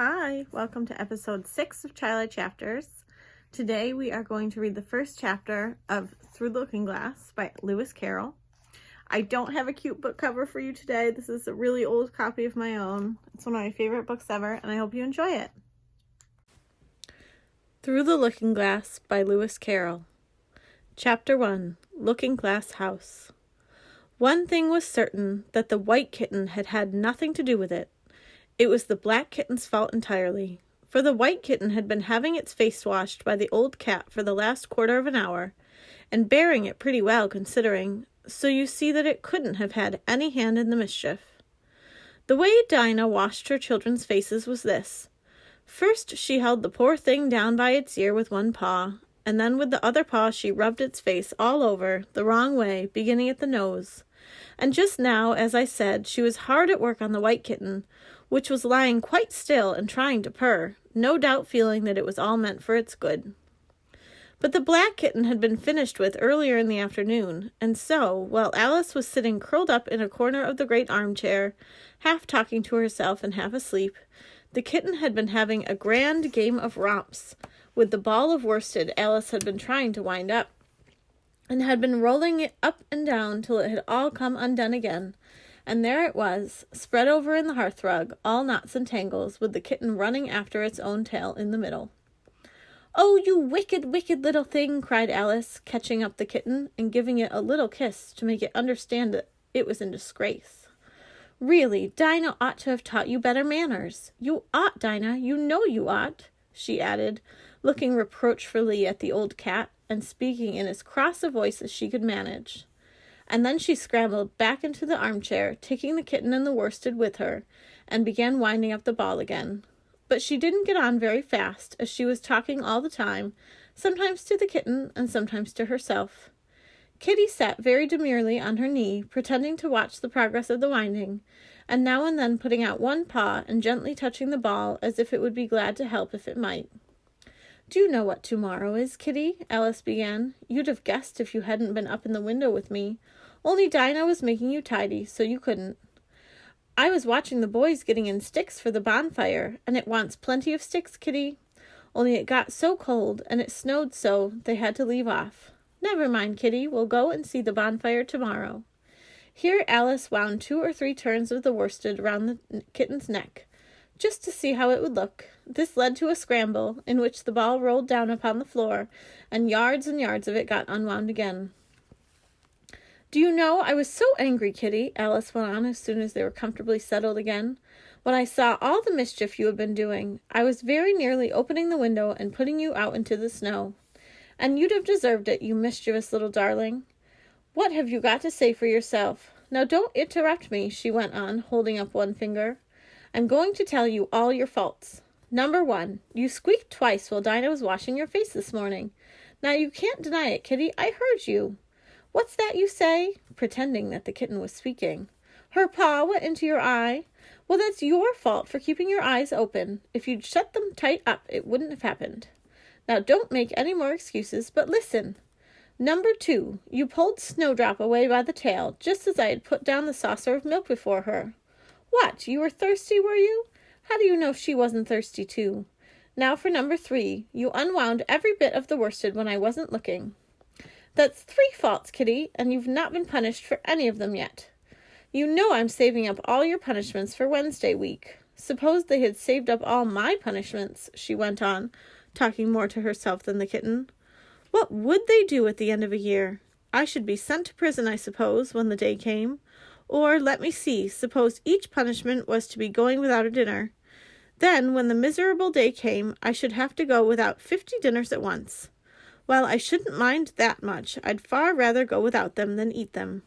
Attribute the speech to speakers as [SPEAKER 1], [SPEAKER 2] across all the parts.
[SPEAKER 1] Hi, welcome to episode 6 of Twilight Chapters. Today we are going to read the first chapter of Through the Looking Glass by Lewis Carroll. I don't have a cute book cover for you today. This is a really old copy of my own. It's one of my favorite books ever, and I hope you enjoy it. Through the Looking Glass by Lewis Carroll. Chapter 1, Looking Glass House. One thing was certain, that the white kitten had had nothing to do with it. It was the black kitten's fault entirely, for the white kitten had been having its face washed by the old cat for the last quarter of an hour, and bearing it pretty well considering, so you see that it couldn't have had any hand in the mischief. The way Dinah washed her children's faces was this. First she held the poor thing down by its ear with one paw, and then with the other paw she rubbed its face all over, the wrong way, beginning at the nose. And just now, as I said, she was hard at work on the white kitten, which was lying quite still and trying to purr, no doubt feeling that it was all meant for its good. But the black kitten had been finished with earlier in the afternoon, and so, while Alice was sitting curled up in a corner of the great armchair, half talking to herself and half asleep, the kitten had been having a grand game of romps with the ball of worsted Alice had been trying to wind up, and had been rolling it up and down till it had all come undone again, and there it was, spread over in the hearthrug, all knots and tangles, with the kitten running after its own tail in the middle. "Oh, you wicked, wicked little thing!" cried Alice, catching up the kitten and giving it a little kiss to make it understand that it was in disgrace. "Really, Dinah ought to have taught you better manners. You ought, Dinah, you know you ought," she added, looking reproachfully at the old cat, and speaking in as cross a voice as she could manage. And then she scrambled back into the armchair, taking the kitten and the worsted with her, and began winding up the ball again. But she didn't get on very fast, as she was talking all the time, sometimes to the kitten and sometimes to herself. Kitty sat very demurely on her knee, pretending to watch the progress of the winding, and now and then putting out one paw and gently touching the ball as if it would be glad to help if it might. "Do you know what tomorrow is, Kitty?" Alice began. "You'd have guessed if you hadn't been up in the window with me. Only Dinah was making you tidy, so you couldn't. I was watching the boys getting in sticks for the bonfire, and it wants plenty of sticks, Kitty. Only it got so cold, and it snowed so, they had to leave off. Never mind, Kitty, we'll go and see the bonfire tomorrow." Here Alice wound 2 or 3 turns of the worsted round the kitten's neck, just to see how it would look. This led to a scramble, in which the ball rolled down upon the floor, and yards of it got unwound again. "Do you know, I was so angry, Kitty," Alice went on as soon as they were comfortably settled again, "when I saw all the mischief you had been doing. I was very nearly opening the window and putting you out into the snow. And you'd have deserved it, you mischievous little darling. What have you got to say for yourself? Now don't interrupt me," she went on, holding up one finger. "I'm going to tell you all your faults. Number 1, you squeaked twice while Dinah was washing your face this morning. Now you can't deny it, Kitty, I heard you. What's that you say?" pretending that the kitten was speaking. "Her paw went into your eye? Well, that's your fault for keeping your eyes open. If you'd shut them tight up, it wouldn't have happened. Now don't make any more excuses, but listen. Number 2, you pulled Snowdrop away by the tail, just as I had put down the saucer of milk before her. What, you were thirsty, were you? How do you know she wasn't thirsty too? Now for number 3, you unwound every bit of the worsted when I wasn't looking. That's 3 faults, Kitty, and you've not been punished for any of them yet. You know I'm saving up all your punishments for Wednesday week. Suppose they had saved up all my punishments," she went on, talking more to herself than the kitten. "What would they do at the end of a year? I should be sent to prison, I suppose, when the day came. Or, let me see, suppose each punishment was to be going without a dinner. Then, when the miserable day came, I should have to go without 50 dinners at once. Well, I shouldn't mind that much. I'd far rather go without them than eat them.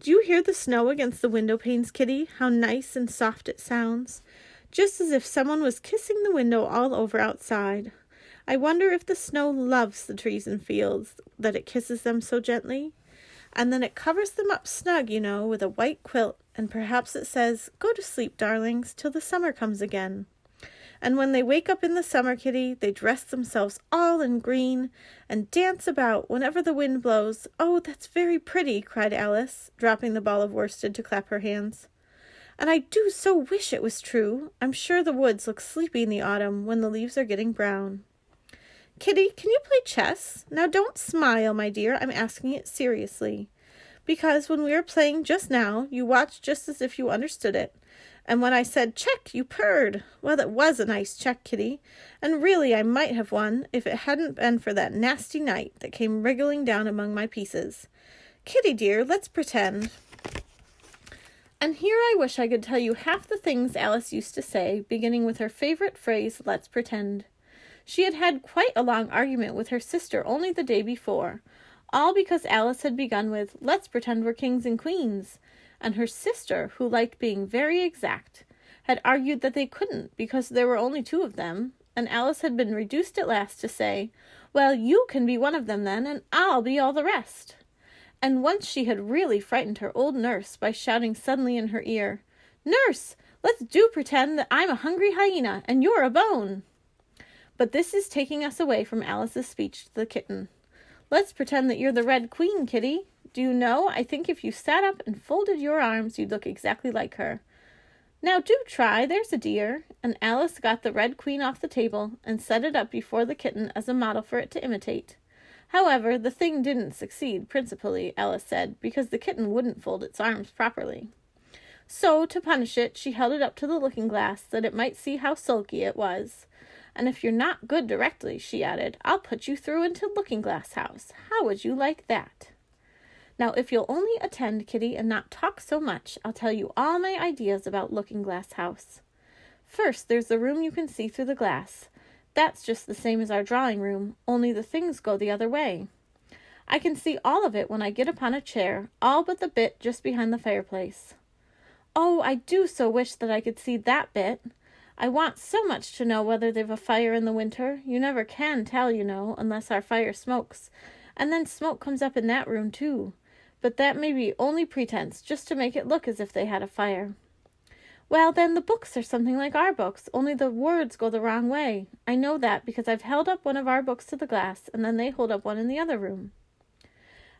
[SPEAKER 1] Do you hear the snow against the window panes, Kitty? How nice and soft it sounds. Just as if someone was kissing the window all over outside. I wonder if the snow loves the trees and fields, that it kisses them so gently. And then it covers them up snug, you know, with a white quilt, and perhaps it says, 'Go to sleep, darlings, till the summer comes again.' And when they wake up in the summer, Kitty, they dress themselves all in green and dance about whenever the wind blows. Oh, that's very pretty," cried Alice, dropping the ball of worsted to clap her hands. And I do so wish it was true. I'm sure the woods look sleepy in the autumn when the leaves are getting brown. Kitty, can you play chess? Now don't smile, my dear. I'm asking it seriously. Because when we were playing just now, you watched just as if you understood it. And when I said check, you purred. Well, that was a nice check, Kitty. And really I might have won if it hadn't been for that nasty knight that came wriggling down among my pieces. Kitty, dear, let's pretend. And here I wish I could tell you half the things Alice used to say, beginning with her favorite phrase, let's pretend. She had had quite a long argument with her sister only the day before, all because Alice had begun with, let's pretend we're kings and queens, and her sister, who liked being very exact, had argued that they couldn't because there were only two of them, and Alice had been reduced at last to say, well, you can be one of them then, and I'll be all the rest. And once she had really frightened her old nurse by shouting suddenly in her ear, Nurse, let's do pretend that I'm a hungry hyena and you're a bone. But this is taking us away from Alice's speech to the kitten. Let's pretend that you're the Red Queen, Kitty. Do you know, I think if you sat up and folded your arms, you'd look exactly like her. Now do try, there's a dear. And Alice got the Red Queen off the table and set it up before the kitten as a model for it to imitate. However, the thing didn't succeed, principally, Alice said, because the kitten wouldn't fold its arms properly. So, to punish it, she held it up to the looking-glass that it might see how sulky it was. And if you're not good directly, she added, I'll put you through into Looking-Glass House. How would you like that? Now, if you'll only attend, Kitty, and not talk so much, I'll tell you all my ideas about Looking-Glass House. First, there's the room you can see through the glass. That's just the same as our drawing room, only the things go the other way. I can see all of it when I get upon a chair, all but the bit just behind the fireplace. Oh, I do so wish that I could see that bit. I want so much to know whether they've a fire in the winter. You never can tell, you know, unless our fire smokes. And then smoke comes up in that room, too. But that may be only pretense, just to make it look as if they had a fire. Well, then the books are something like our books, only the words go the wrong way. I know that because I've held up one of our books to the glass, and then they hold up one in the other room.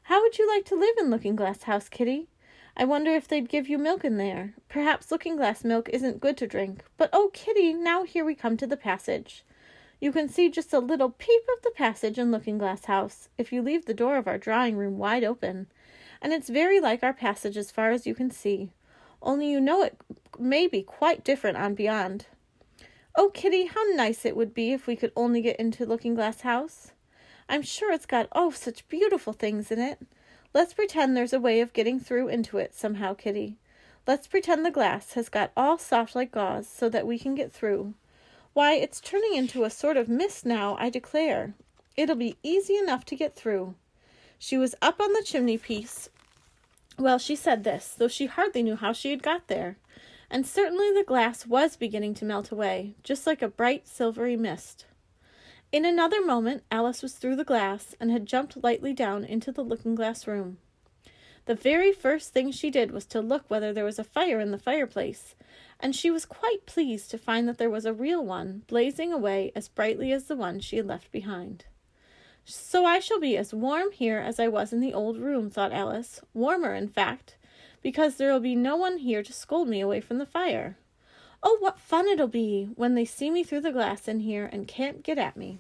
[SPEAKER 1] How would you like to live in Looking-Glass House, Kitty? I wonder if they'd give you milk in there. Perhaps looking-glass milk isn't good to drink. But, oh, Kitty, now here we come to the passage. You can see just a little peep of the passage in Looking-Glass House, if you leave the door of our drawing-room wide open. And it's very like our passage as far as you can see. Only you know it may be quite different on beyond. Oh, Kitty, how nice it would be if we could only get into Looking-Glass House. I'm sure it's got, oh, such beautiful things in it. Let's pretend there's a way of getting through into it somehow, Kitty. Let's pretend the glass has got all soft like gauze so that we can get through. Why, it's turning into a sort of mist now, I declare. It'll be easy enough to get through. She was up on the chimney-piece. Well, she said this, though she hardly knew how she had got there. And certainly the glass was beginning to melt away, just like a bright silvery mist. In another moment, Alice was through the glass and had jumped lightly down into the looking-glass room. The very first thing she did was to look whether there was a fire in the fireplace, and she was quite pleased to find that there was a real one, blazing away as brightly as the one she had left behind. So I shall be as warm here as I was in the old room, thought Alice, warmer, in fact, because there will be no one here to scold me away from the fire. Oh, what fun it'll be when they see me through the glass in here and can't get at me.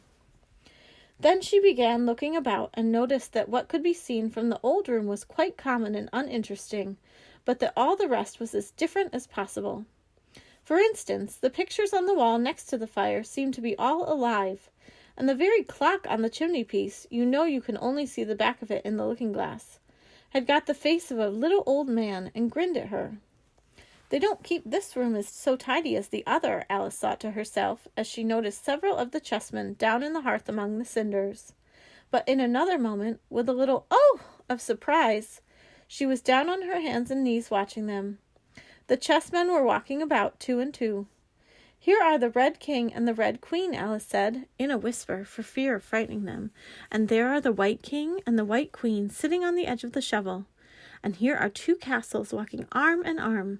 [SPEAKER 1] Then she began looking about and noticed that what could be seen from the old room was quite common and uninteresting, but that all the rest was as different as possible. For instance, the pictures on the wall next to the fire seemed to be all alive, and the very clock on the chimney-piece, you know you can only see the back of it in the looking-glass, had got the face of a little old man and grinned at her. They don't keep this room as so tidy as the other, Alice thought to herself, as she noticed several of the chessmen down in the hearth among the cinders. But in another moment, with a little "oh!" of surprise, she was down on her hands and knees watching them. The chessmen were walking about 2 and 2. Here are the Red King and the Red Queen, Alice said, in a whisper for fear of frightening them. And there are the White King and the White Queen sitting on the edge of the shovel. And here are 2 castles walking arm in arm.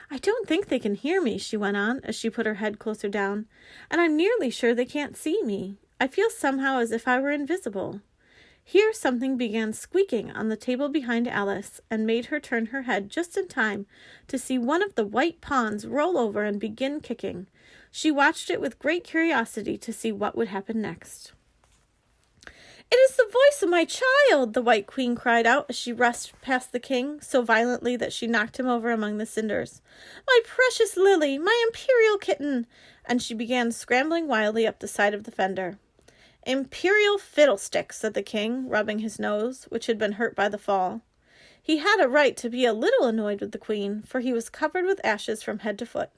[SPEAKER 1] I don't think they can hear me, she went on, as she put her head closer down, and I'm nearly sure they can't see me. I feel somehow as if I were invisible. Here something began squeaking on the table behind Alice, and made her turn her head just in time to see one of the white pawns roll over and begin kicking. She watched it with great curiosity to see what would happen next. "It is the voice of my child!" the White Queen cried out as she rushed past the king so violently that she knocked him over among the cinders. "My precious Lily! My imperial kitten!" And she began scrambling wildly up the side of the fender. "Imperial fiddlesticks," said the king, rubbing his nose, which had been hurt by the fall. He had a right to be a little annoyed with the queen, for he was covered with ashes from head to foot.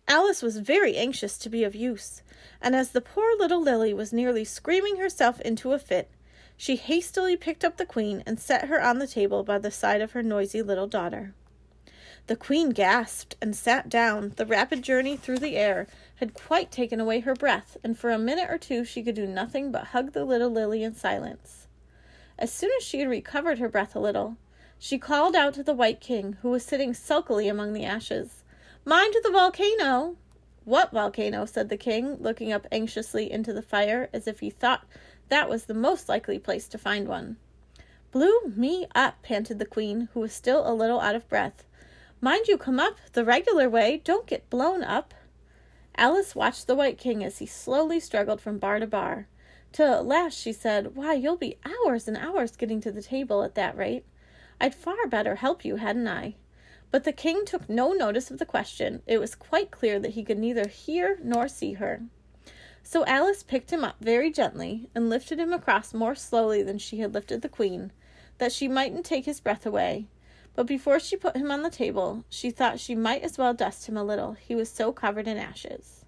[SPEAKER 1] Alice was very anxious to be of use, and as the poor little Lily was nearly screaming herself into a fit, she hastily picked up the queen and set her on the table by the side of her noisy little daughter. The queen gasped and sat down. The rapid journey through the air had quite taken away her breath, and for a minute or two she could do nothing but hug the little Lily in silence. As soon as she had recovered her breath a little, she called out to the White King, who was sitting sulkily among the ashes, "Mind the volcano!" "What volcano?" said the king, looking up anxiously into the fire, as if he thought that was the most likely place to find one. "Blew me up," panted the queen, who was still a little out of breath. "Mind you come up the regular way. Don't get blown up." Alice watched the White King as he slowly struggled from bar to bar, till at last she said, "Why, you'll be hours and hours getting to the table at that rate. I'd far better help you, hadn't I?" But the king took no notice of the question. It was quite clear that he could neither hear nor see her. So Alice picked him up very gently and lifted him across more slowly than she had lifted the queen, that she mightn't take his breath away. But before she put him on the table, she thought she might as well dust him a little, he was so covered in ashes.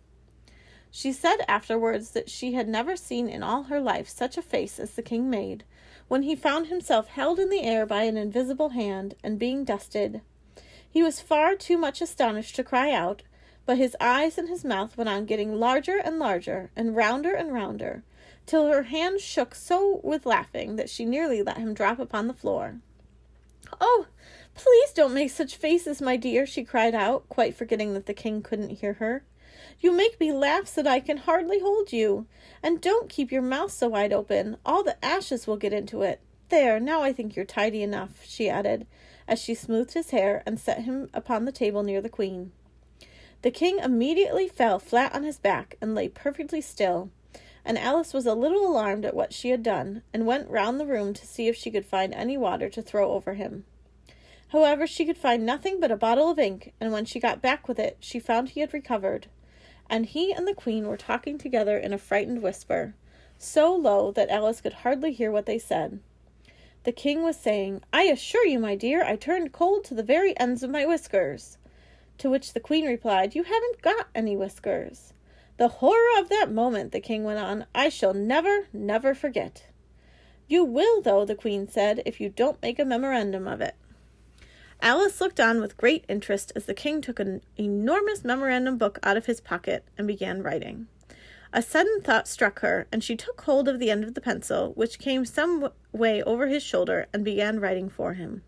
[SPEAKER 1] She said afterwards that she had never seen in all her life such a face as the king made, when he found himself held in the air by an invisible hand and being dusted. He was far too much astonished to cry out, but his eyes and his mouth went on getting larger and larger, and rounder, till her hand shook so with laughing that she nearly let him drop upon the floor. "Oh, please don't make such faces, my dear," she cried out, quite forgetting that the king couldn't hear her. "You make me laugh so that I can hardly hold you. And don't keep your mouth so wide open. All the ashes will get into it. There, now I think you're tidy enough," she added, as she smoothed his hair and set him upon the table near the queen. The king immediately fell flat on his back and lay perfectly still, and Alice was a little alarmed at what she had done, and went round the room to see if she could find any water to throw over him. However, she could find nothing but a bottle of ink, and when she got back with it, she found he had recovered, and he and the queen were talking together in a frightened whisper, so low that Alice could hardly hear what they said. The king was saying, "I assure you, my dear, I turned cold to the very ends of my whiskers." To which the queen replied, "You haven't got any whiskers." "The horror of that moment," the king went on, "I shall never, never forget." "You will, though," the queen said, "if you don't make a memorandum of it." Alice looked on with great interest as the king took an enormous memorandum book out of his pocket and began writing. A sudden thought struck her, and she took hold of the end of the pencil, which came some way over his shoulder, and began writing for him.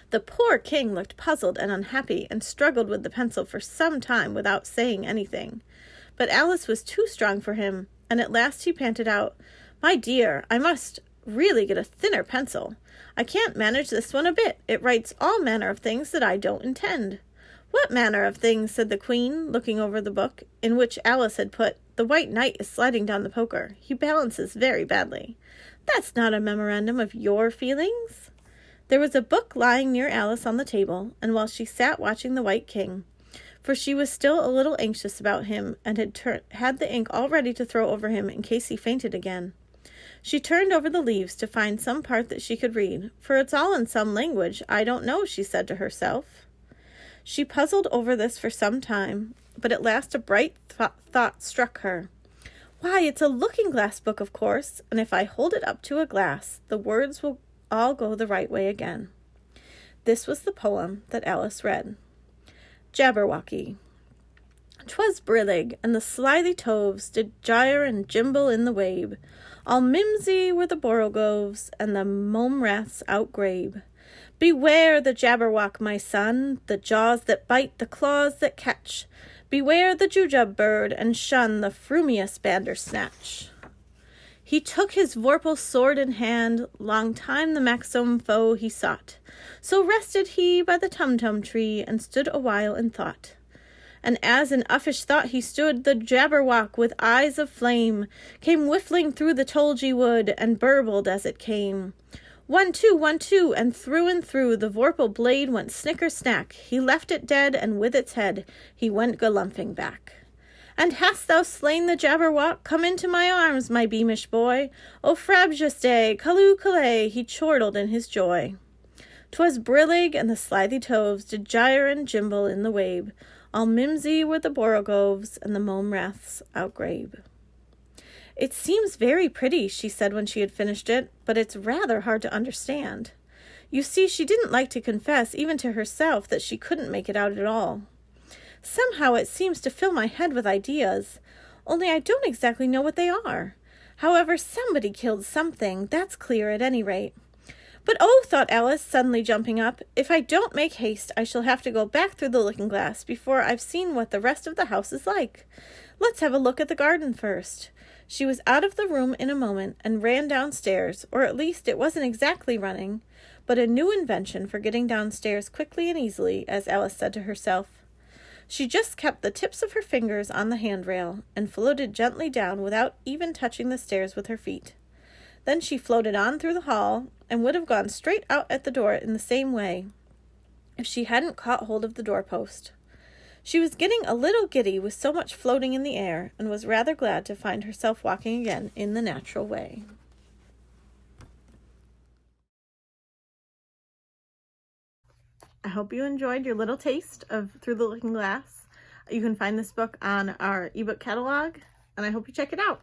[SPEAKER 1] The poor king looked puzzled and unhappy, and struggled with the pencil for some time without saying anything. But Alice was too strong for him, and at last he panted out, "My dear, I must really get a thinner pencil. I can't manage this one a bit. It writes all manner of things that I don't intend." "What manner of things?" said the queen, looking over the book, in which Alice had put, "The White Knight is sliding down the poker. He balances very badly." "That's not a memorandum of your feelings." There was a book lying near Alice on the table, and while she sat watching the White King, for she was still a little anxious about him, and had the ink all ready to throw over him in case he fainted again, she turned over the leaves to find some part that she could read, "For it's all in some language I don't know," she said to herself. She puzzled over this for some time, but at last a bright thought struck her. "Why, it's a looking-glass book, of course, and if I hold it up to a glass, the words will all go the right way again." This was the poem that Alice read. Jabberwocky. 'Twas brillig, and the slithy toves did gyre and gimble in the wabe. All mimsy were the borogoves, and the mome-raths outgrabe. Beware the Jabberwock, my son, the jaws that bite, the claws that catch. Beware the Jujube bird, and shun the frumious Bandersnatch. He took his vorpal sword in hand, long time the manxome foe he sought. So rested he by the tum-tum tree, and stood a while in thought. And as in uffish thought he stood, the Jabberwock with eyes of flame came whiffling through the tulgey wood, and burbled as it came. 1, 2, 1, 2, and through the vorpal blade went snicker-snack. He left it dead, and with its head he went galumphing back. And hast thou slain the Jabberwock? Come into my arms, my beamish boy. O Frabjous Callooh Callay, he chortled in his joy. 'Twas Brillig and the slithy toves did gyre and gimble in the wabe. All mimsy were the borogoves, and the mome raths outgrabe. It seems very pretty, she said when she had finished it, but it's rather hard to understand. You see, she didn't like to confess, even to herself, that she couldn't make it out at all. Somehow it seems to fill my head with ideas, only I don't exactly know what they are. However, somebody killed something, that's clear at any rate. But oh, thought Alice, suddenly jumping up, if I don't make haste, I shall have to go back through the looking-glass before I've seen what the rest of the house is like. Let's have a look at the garden first. She was out of the room in a moment and ran downstairs, or at least it wasn't exactly running, but a new invention for getting downstairs quickly and easily, as Alice said to herself. She just kept the tips of her fingers on the handrail and floated gently down without even touching the stairs with her feet. Then she floated on through the hall and would have gone straight out at the door in the same way if she hadn't caught hold of the doorpost. She was getting a little giddy with so much floating in the air and was rather glad to find herself walking again in the natural way. I hope you enjoyed your little taste of Through the Looking Glass. You can find this book on our ebook catalog, and I hope you check it out.